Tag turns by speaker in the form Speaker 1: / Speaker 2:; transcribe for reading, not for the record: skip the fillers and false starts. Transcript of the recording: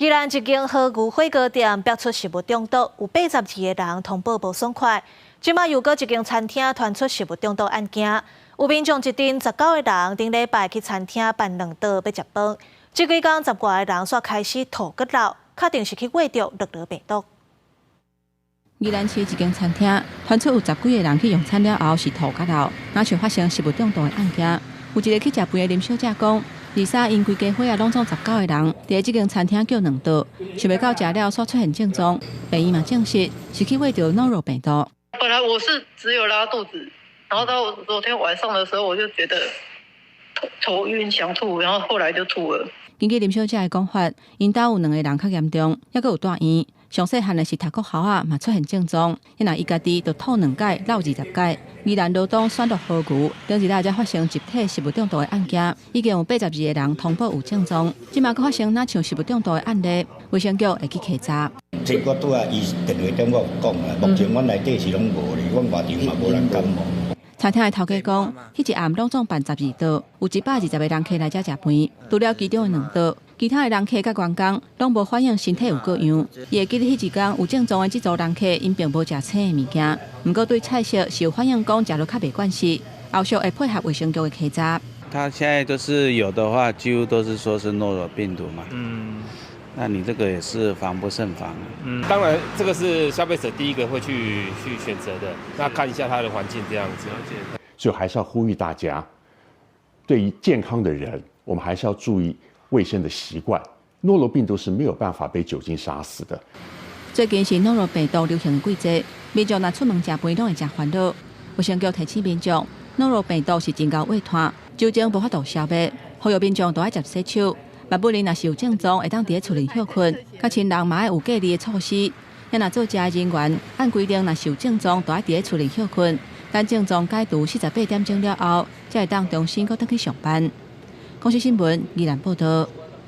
Speaker 1: 宜兰一间和牛火锅店爆出食物中毒，有82个人通报无爽快。即马又搁一间餐厅传出食物中毒案件，有民众一阵19个人顶礼拜去餐厅办2桌要食饭，这几天10外个人煞开始吐骨流，确定是去喂着乐乐病毒。
Speaker 2: 宜兰市一间餐厅传出有10几个人去用餐了后是吐骨流，若像发生食物中毒的案件。有一个去食饭的林小姐讲。23因规家伙拢总19个人，伫这间餐厅叫2桌，想袂到食了煞出现症状，病医嘛证实是去喂着 noro 病毒。
Speaker 3: 本来我是只有拉肚子，然后到昨天晚上的时候，我就觉得头晕想吐，然后后来就吐了。
Speaker 2: 根据林小姐的讲法，因家有2个人较严重，还佫有住院。上细汉的是读国校啊，嘛出现症状，因为伊家己就吐2届，闹20届。宜兰罗东选择和牛，顶日才发生集体食物中毒的案件，已经有82个人通报有症状。即马佫发生像食物中毒的案例，卫生局会去稽查。
Speaker 4: 这我拄啊，伊电话中我有讲啊，目前阮内底是拢无哩，阮外场嘛无人感冒。
Speaker 2: 餐厅的头家讲，迄一暗拢总办12桌，有120个人客来遮食饭，除了其中的2桌。其他的人客甲员工拢无反映身体有各样，伊会记得迄一天有症状的这组人客，因并无食青的物件，不过对菜色是有反映讲食落较袂惯势，后续会配合卫生局的稽查。
Speaker 5: 他现在都是有的话，几乎都是说是诺罗病毒嘛。那你这个也是防不胜防。
Speaker 6: 当然这个是消费者第一个会去选择的，那看一下他的环境这样子。
Speaker 7: 所以还是要呼吁大家，对于健康的人，我们还是要注意卫生的习惯。诺罗病毒是没有办法被酒精杀死的。
Speaker 2: 最近是诺罗病毒流行的季节，民众若出门食饭拢会真烦恼。卫生局提醒民众，诺罗病毒是真高胃团，酒精无法度消灭，呼吁民众都爱常洗手。万不然若是有症状，会当伫厝内休困，甲亲人嘛爱有隔离的措施。也若做食的人员，按规定若是有症状，都爱伫厝内休困。等症状解除48点钟了后，才会当重新搁倒去上班。公视新闻宜兰报道。